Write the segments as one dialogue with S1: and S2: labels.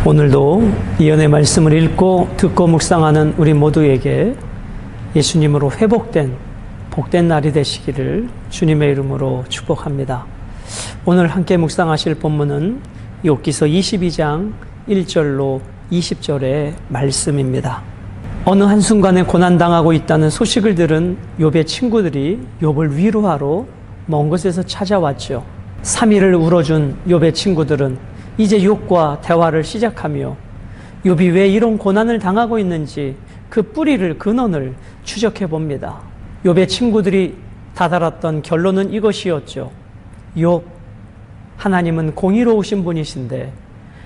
S1: 오늘도 예언의 말씀을 읽고 듣고 묵상하는 우리 모두에게 예수님으로 회복된 복된 날이 되시기를 주님의 이름으로 축복합니다. 오늘 함께 묵상하실 본문은 욥기서 22장 1절로 20절의 말씀입니다. 어느 한순간에 고난당하고 있다는 소식을 들은 욥의 친구들이 욥을 위로하러 먼 곳에서 찾아왔죠. 3일을 울어준 욥의 친구들은 이제 욥과 대화를 시작하며 욥이 왜 이런 고난을 당하고 있는지 그 뿌리를, 근원을 추적해 봅니다. 욥의 친구들이 다다랐던 결론은 이것이었죠. 욥, 하나님은 공의로우신 분이신데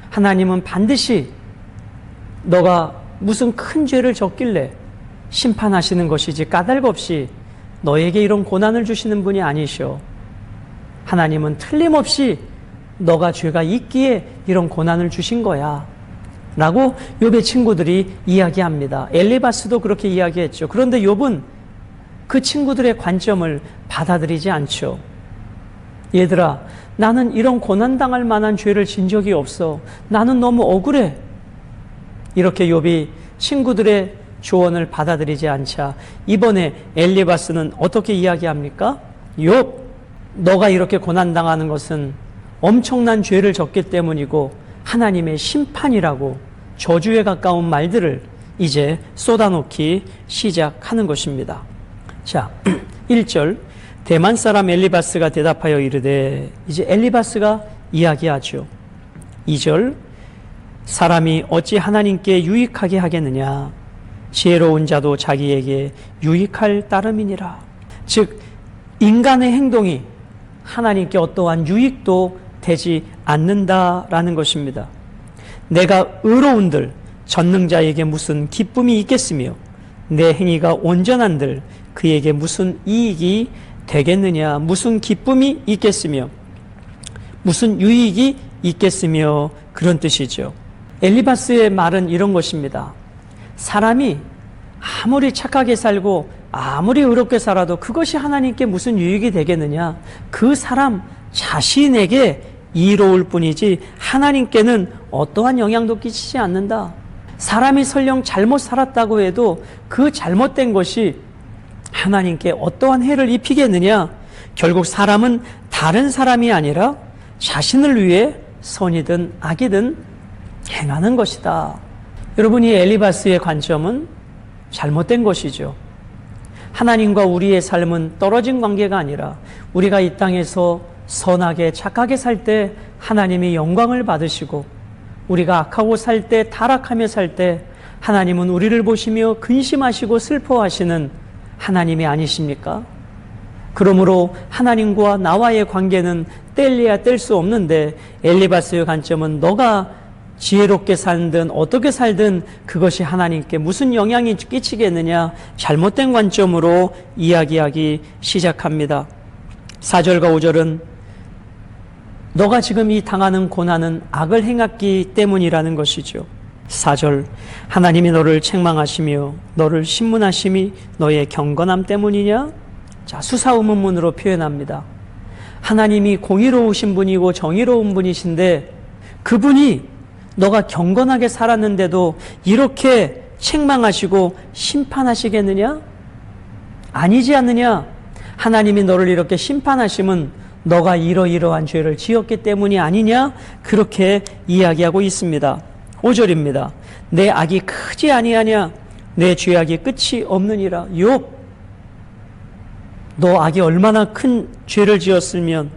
S1: 하나님은 반드시 너가 무슨 큰 죄를 졌길래 심판하시는 것이지 까닭없이 너에게 이런 고난을 주시는 분이 아니셔. 하나님은 틀림없이 너가 죄가 있기에 이런 고난을 주신 거야 라고 욥의 친구들이 이야기합니다. 엘리바스도 그렇게 이야기했죠. 그런데 욥은 그 친구들의 관점을 받아들이지 않죠. 얘들아, 나는 이런 고난당할 만한 죄를 진 적이 없어. 나는 너무 억울해. 이렇게 욥이 친구들의 조언을 받아들이지 않자 이번에 엘리바스는 어떻게 이야기합니까? 욥, 너가 이렇게 고난당하는 것은 엄청난 죄를 졌기 때문이고 하나님의 심판이라고 저주에 가까운 말들을 이제 쏟아놓기 시작하는 것입니다. 자, 1절 대만 사람 엘리바스가 대답하여 이르되, 이제 엘리바스가 이야기하죠. 2절 사람이 어찌 하나님께 유익하게 하겠느냐, 지혜로운 자도 자기에게 유익할 따름이니라. 즉 인간의 행동이 하나님께 어떠한 유익도 되지 않는다라는 것입니다. 내가 의로운들 전능자에게 무슨 기쁨이 있겠으며 내 행위가 온전한들 그에게 무슨 이익이 되겠느냐. 무슨 기쁨이 있겠으며 무슨 유익이 있겠으며, 그런 뜻이죠. 엘리바스의 말은 이런 것입니다. 사람이 아무리 착하게 살고 아무리 의롭게 살아도 그것이 하나님께 무슨 유익이 되겠느냐. 그 사람 자신에게 이로울 뿐이지 하나님께는 어떠한 영향도 끼치지 않는다. 사람이 설령 잘못 살았다고 해도 그 잘못된 것이 하나님께 어떠한 해를 입히겠느냐. 결국 사람은 다른 사람이 아니라 자신을 위해 선이든 악이든 행하는 것이다. 여러분이 엘리바스의 관점은 잘못된 것이죠. 하나님과 우리의 삶은 떨어진 관계가 아니라 우리가 이 땅에서 선하게 착하게 살 때 하나님이 영광을 받으시고 우리가 악하고 살 때, 타락하며 살 때 하나님은 우리를 보시며 근심하시고 슬퍼하시는 하나님이 아니십니까? 그러므로 하나님과 나와의 관계는 뗄래야 뗄 수 없는데 엘리바스의 관점은 너가 지혜롭게 살든 어떻게 살든 그것이 하나님께 무슨 영향이 끼치겠느냐, 잘못된 관점으로 이야기하기 시작합니다. 4절과 5절은 너가 지금 이 당하는 고난은 악을 행했기 때문이라는 것이죠. 4절 하나님이 너를 책망하시며 너를 신문하심이 너의 경건함 때문이냐? 자, 수사의문문으로 표현합니다. 하나님이 공의로우신 분이고 정의로운 분이신데 그분이 너가 경건하게 살았는데도 이렇게 책망하시고 심판하시겠느냐? 아니지 않느냐? 하나님이 너를 이렇게 심판하심은 너가 이러이러한 죄를 지었기 때문이 아니냐? 그렇게 이야기하고 있습니다. 5절입니다. 내 악이 크지 아니하냐? 내 죄악이 끝이 없느니라. 욥, 너 악이 얼마나 큰 죄를 지었으면,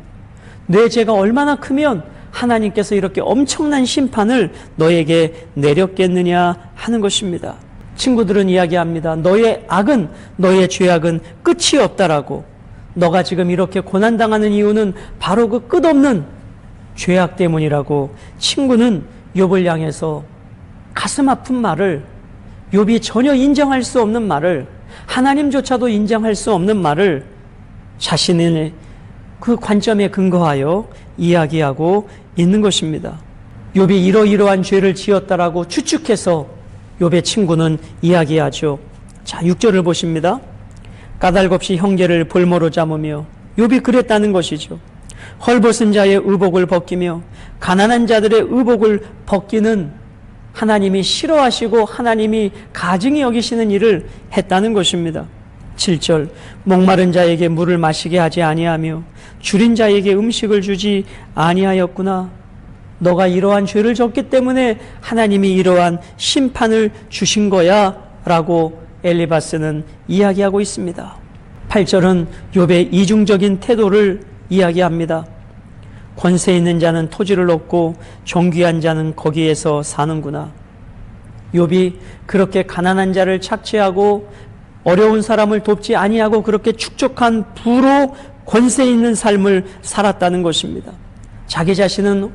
S1: 내 죄가 얼마나 크면 하나님께서 이렇게 엄청난 심판을 너에게 내렸겠느냐 하는 것입니다. 친구들은 이야기합니다. 너의 악은, 너의 죄악은 끝이 없다라고. 너가 지금 이렇게 고난당하는 이유는 바로 그 끝없는 죄악 때문이라고 친구는 욥을 향해서 가슴 아픈 말을, 욥이 전혀 인정할 수 없는 말을, 하나님조차도 인정할 수 없는 말을 자신의 그 관점에 근거하여 이야기하고 있는 것입니다. 욥이 이러이러한 죄를 지었다라고 추측해서 욥의 친구는 이야기하죠. 자, 6절을 보십니다. 까닭없이 형제를 볼모로 잡으며, 욥이 그랬다는 것이죠. 헐벗은 자의 의복을 벗기며 가난한 자들의 의복을 벗기는 하나님이 싫어하시고 하나님이 가증히 여기시는 일을 했다는 것입니다. 7절, 목마른 자에게 물을 마시게 하지 아니하며 줄인 자에게 음식을 주지 아니하였구나. 너가 이러한 죄를 졌기 때문에 하나님이 이러한 심판을 주신 거야 라고 엘리바스는 이야기하고 있습니다. 8절은 욥의 이중적인 태도를 이야기합니다. 권세 있는 자는 토지를 얻고 존귀한 자는 거기에서 사는구나. 욥이 그렇게 가난한 자를 착취하고 어려운 사람을 돕지 아니하고 그렇게 축적한 부로 권세 있는 삶을 살았다는 것입니다. 자기 자신은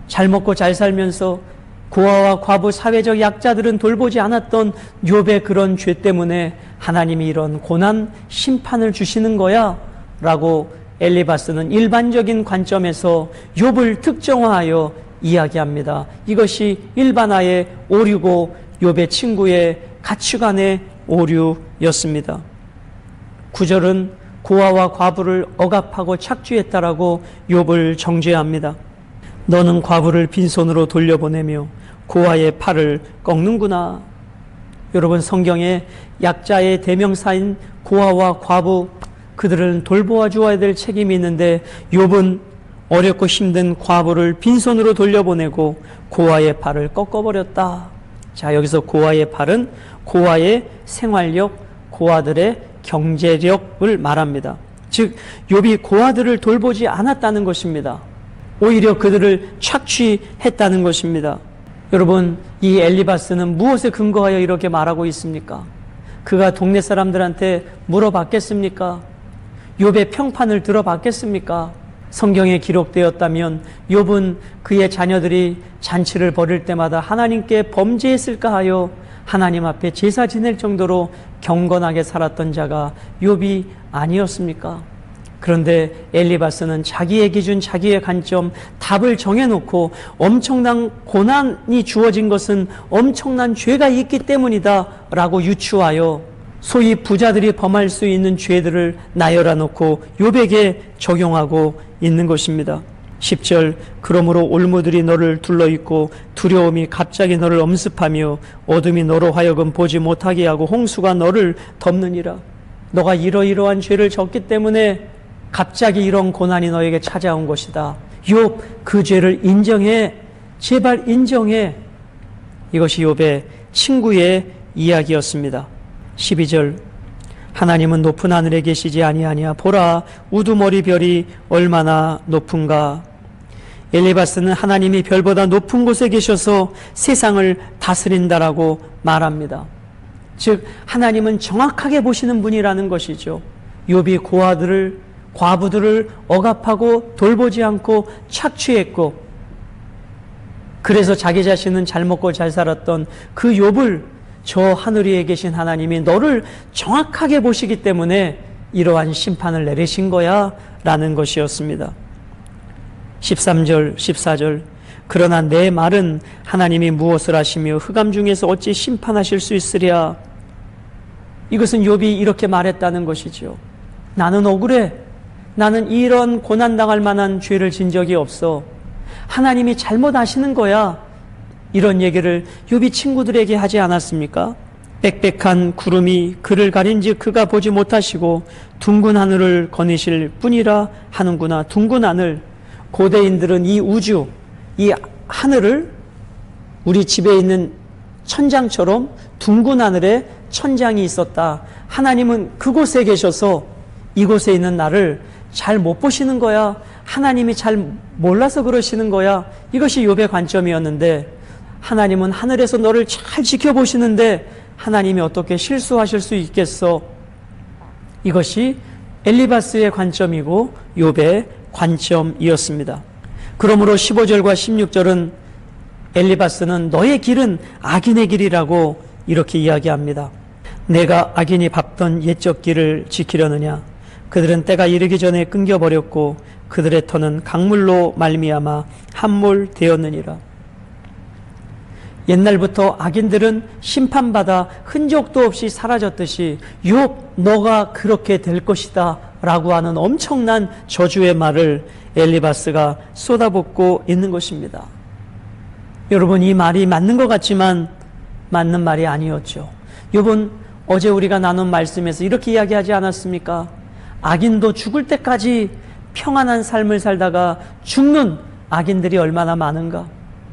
S1: 잘 먹고 잘 살면서 고아와 과부, 사회적 약자들은 돌보지 않았던 욥의 그런 죄 때문에 하나님이 이런 고난, 심판을 주시는 거야 라고 엘리바스는 일반적인 관점에서 욥을 특정화하여 이야기합니다. 이것이 일반화의 오류고 욥의 친구의 가치관의 오류였습니다. 9절은 고아와 과부를 억압하고 착취했다라고 욥을 정죄합니다. 너는 과부를 빈손으로 돌려보내며 고아의 팔을 꺾는구나. 여러분, 성경에 약자의 대명사인 고아와 과부, 그들은 돌보아 주어야 될 책임이 있는데 욥은 어렵고 힘든 과부를 빈손으로 돌려보내고 고아의 팔을 꺾어버렸다. 자, 여기서 고아의 팔은 고아의 생활력, 고아들의 경제력을 말합니다. 즉, 욥이 고아들을 돌보지 않았다는 것입니다. 오히려 그들을 착취했다는 것입니다. 여러분, 이 엘리바스는 무엇에 근거하여 이렇게 말하고 있습니까? 그가 동네 사람들한테 물어봤겠습니까? 욥의 평판을 들어봤겠습니까? 성경에 기록되었다면 욥은 그의 자녀들이 잔치를 벌일 때마다 하나님께 범죄했을까 하여 하나님 앞에 제사 지낼 정도로 경건하게 살았던 자가 욥이 아니었습니까? 그런데 엘리바스는 자기의 기준, 자기의 관점, 답을 정해놓고 엄청난 고난이 주어진 것은 엄청난 죄가 있기 때문이다 라고 유추하여 소위 부자들이 범할 수 있는 죄들을 나열해 놓고 욥에게 적용하고 있는 것입니다. 10절, 그러므로 올무들이 너를 둘러있고 두려움이 갑자기 너를 엄습하며 어둠이 너로 하여금 보지 못하게 하고 홍수가 너를 덮느니라. 너가 이러이러한 죄를 졌기 때문에 갑자기 이런 고난이 너에게 찾아온 것이다. 욥, 그 죄를 인정해. 제발 인정해. 이것이 욥의 친구의 이야기였습니다. 12절, 하나님은 높은 하늘에 계시지 아니하냐. 보라, 우두머리 별이 얼마나 높은가. 엘리바스는 하나님이 별보다 높은 곳에 계셔서 세상을 다스린다라고 말합니다. 즉, 하나님은 정확하게 보시는 분이라는 것이죠. 욥이 고아들을, 과부들을 억압하고 돌보지 않고 착취했고, 그래서 자기 자신은 잘 먹고 잘 살았던 그 욥을 저 하늘 위에 계신 하나님이 너를 정확하게 보시기 때문에 이러한 심판을 내리신 거야 라는 것이었습니다. 13절, 14절, 그러나 내 말은 하나님이 무엇을 하시며 흑암 중에서 어찌 심판하실 수 있으랴. 이것은 욥이 이렇게 말했다는 것이죠. 나는 억울해. 나는 이런 고난당할 만한 죄를 진 적이 없어. 하나님이 잘못 아시는 거야. 이런 얘기를 욥이 친구들에게 하지 않았습니까? 빽빽한 구름이 그를 가린즉 그가 보지 못하시고 둥근 하늘을 거니실 뿐이라 하는구나. 둥근 하늘, 고대인들은 이 우주, 이 하늘을 우리 집에 있는 천장처럼 둥근 하늘에 천장이 있었다. 하나님은 그곳에 계셔서 이곳에 있는 나를 잘 못 보시는 거야. 하나님이 잘 몰라서 그러시는 거야. 이것이 욥의 관점이었는데, 하나님은 하늘에서 너를 잘 지켜보시는데 하나님이 어떻게 실수하실 수 있겠어? 이것이 엘리바스의 관점이고 욥의 관점이었습니다. 그러므로 15절과 16절은 엘리바스는 너의 길은 악인의 길이라고 이렇게 이야기합니다. 내가 악인이 밟던 옛적 길을 지키려느냐? 그들은 때가 이르기 전에 끊겨버렸고 그들의 터는 강물로 말미암아 함몰되었느니라. 옛날부터 악인들은 심판받아 흔적도 없이 사라졌듯이 욥, 너가 그렇게 될 것이다 라고 하는 엄청난 저주의 말을 엘리바스가 쏟아붓고 있는 것입니다. 여러분, 이 말이 맞는 것 같지만 맞는 말이 아니었죠. 여러분, 어제 우리가 나눈 말씀에서 이렇게 이야기하지 않았습니까? 악인도 죽을 때까지 평안한 삶을 살다가 죽는 악인들이 얼마나 많은가?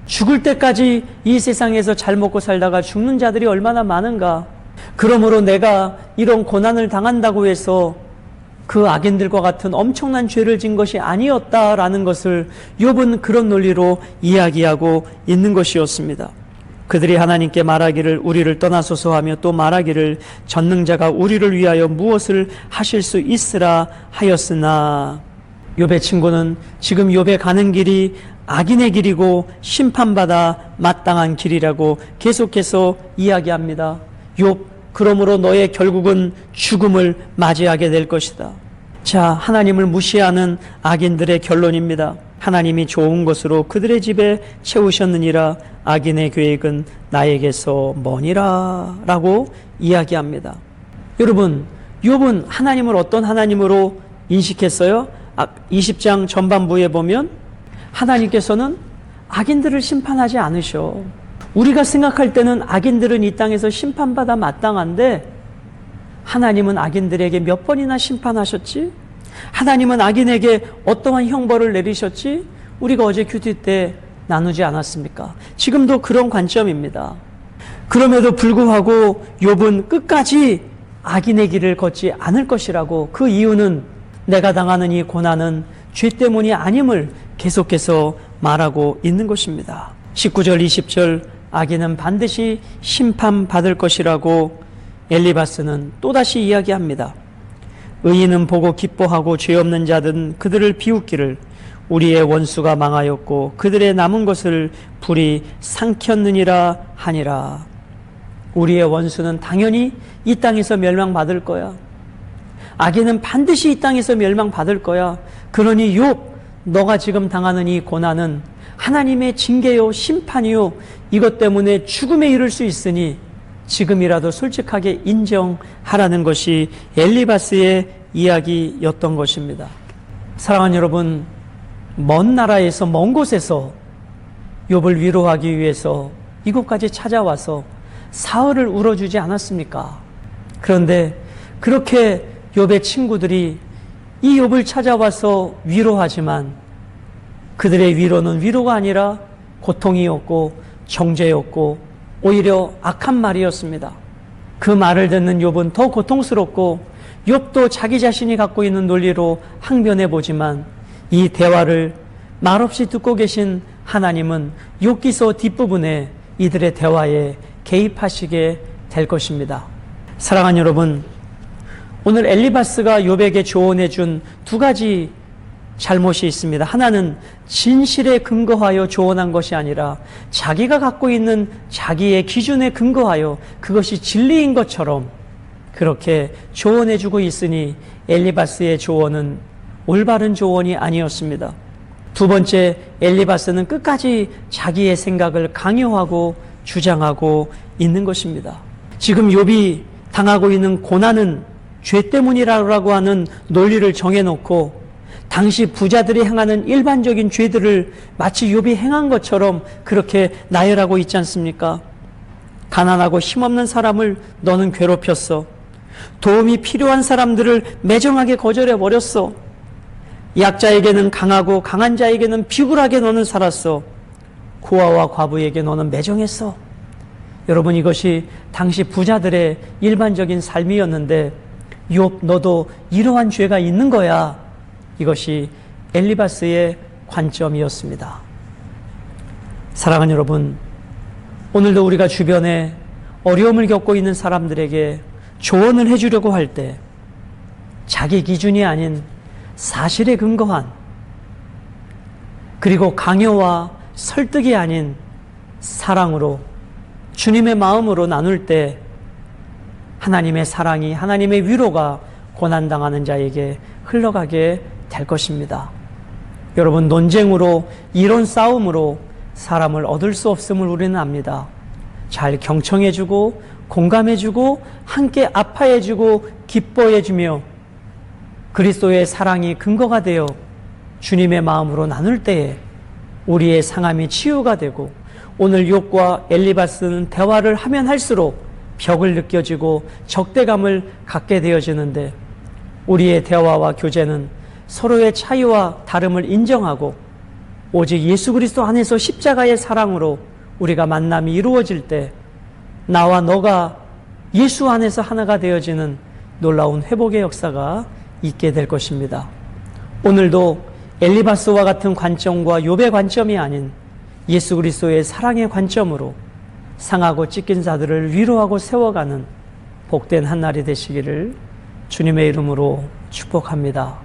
S1: 죽을 때까지 이 세상에서 잘 먹고 살다가 죽는 자들이 얼마나 많은가? 그러므로 내가 이런 고난을 당한다고 해서 그 악인들과 같은 엄청난 죄를 진 것이 아니었다라는 것을 욥은 그런 논리로 이야기하고 있는 것이었습니다. 그들이 하나님께 말하기를 우리를 떠나소서 하며 또 말하기를 전능자가 우리를 위하여 무엇을 하실 수 있으라 하였으나, 욥의 친구는 지금 욥의 가는 길이 악인의 길이고 심판받아 마땅한 길이라고 계속해서 이야기합니다. 욥, 그러므로 너의 결국은 죽음을 맞이하게 될 것이다. 자, 하나님을 무시하는 악인들의 결론입니다. 하나님이 좋은 것으로 그들의 집에 채우셨느니라. 악인의 계획은 나에게서 머니라 라고 이야기합니다. 여러분, 욥은 하나님을 어떤 하나님으로 인식했어요? 20장 전반부에 보면 하나님께서는 악인들을 심판하지 않으셔. 우리가 생각할 때는 악인들은 이 땅에서 심판받아 마땅한데 하나님은 악인들에게 몇 번이나 심판하셨지? 하나님은 악인에게 어떠한 형벌을 내리셨지? 우리가 어제 큐티 때 나누지 않았습니까? 지금도 그런 관점입니다. 그럼에도 불구하고 욥은 끝까지 악인의 길을 걷지 않을 것이라고, 그 이유는 내가 당하는 이 고난은 죄 때문이 아님을 계속해서 말하고 있는 것입니다. 19절 20절 악인은 반드시 심판받을 것이라고 엘리바스는 또다시 이야기합니다. 의인은 보고 기뻐하고 죄 없는 자들은 그들을 비웃기를 우리의 원수가 망하였고 그들의 남은 것을 불이 삼켰느니라 하니라. 우리의 원수는 당연히 이 땅에서 멸망받을 거야. 악인은 반드시 이 땅에서 멸망받을 거야. 그러니 욥, 너가 지금 당하는 이 고난은 하나님의 징계요 심판이요 이것 때문에 죽음에 이를 수 있으니 지금이라도 솔직하게 인정하라는 것이 엘리바스의 이야기였던 것입니다. 사랑하는 여러분, 먼 나라에서, 먼 곳에서 욥을 위로하기 위해서 이곳까지 찾아와서 사흘을 울어주지 않았습니까? 그런데 그렇게 욥의 친구들이 이 욥을 찾아와서 위로하지만 그들의 위로는 위로가 아니라 고통이었고 정죄였고 오히려 악한 말이었습니다. 그 말을 듣는 욥은 더 고통스럽고 욥도 자기 자신이 갖고 있는 논리로 항변해 보지만 이 대화를 말없이 듣고 계신 하나님은 욥기서 뒷부분에 이들의 대화에 개입하시게 될 것입니다. 사랑하는 여러분, 오늘 엘리바스가 욥에게 조언해 준 두 가지 잘못이 있습니다. 하나는 진실에 근거하여 조언한 것이 아니라 자기가 갖고 있는 자기의 기준에 근거하여 그것이 진리인 것처럼 그렇게 조언해 주고 있으니 엘리바스의 조언은 올바른 조언이 아니었습니다. 두 번째, 엘리바스는 끝까지 자기의 생각을 강요하고 주장하고 있는 것입니다. 지금 욥이 당하고 있는 고난은 죄 때문이라고 하는 논리를 정해놓고 당시 부자들이 행하는 일반적인 죄들을 마치 욥이 행한 것처럼 그렇게 나열하고 있지 않습니까? 가난하고 힘없는 사람을 너는 괴롭혔어. 도움이 필요한 사람들을 매정하게 거절해버렸어. 약자에게는 강하고 강한 자에게는 비굴하게 너는 살았어. 고아와 과부에게 너는 매정했어. 여러분, 이것이 당시 부자들의 일반적인 삶이었는데 욥, 너도 이러한 죄가 있는 거야. 이것이 엘리바스의 관점이었습니다. 사랑하는 여러분, 오늘도 우리가 주변에 어려움을 겪고 있는 사람들에게 조언을 해주려고 할 때 자기 기준이 아닌 사실에 근거한, 그리고 강요와 설득이 아닌 사랑으로, 주님의 마음으로 나눌 때 하나님의 사랑이, 하나님의 위로가 고난당하는 자에게 흘러가게 될 것입니다. 여러분, 논쟁으로, 이론 싸움으로 사람을 얻을 수 없음을 우리는 압니다. 잘 경청해주고 공감해주고 함께 아파해주고 기뻐해주며 그리스도의 사랑이 근거가 되어 주님의 마음으로 나눌 때에 우리의 상함이 치유가 되고 오늘 욥과 엘리바스는 대화를 하면 할수록 벽을 느껴지고 적대감을 갖게 되어지는데, 우리의 대화와 교제는 서로의 차이와 다름을 인정하고 오직 예수 그리스도 안에서 십자가의 사랑으로 우리가 만남이 이루어질 때 나와 너가 예수 안에서 하나가 되어지는 놀라운 회복의 역사가 있게 될 것입니다. 오늘도 엘리바스와 같은 관점과 욥의 관점이 아닌 예수 그리스도의 사랑의 관점으로 상하고 찢긴 자들을 위로하고 세워가는 복된 한 날이 되시기를 주님의 이름으로 축복합니다.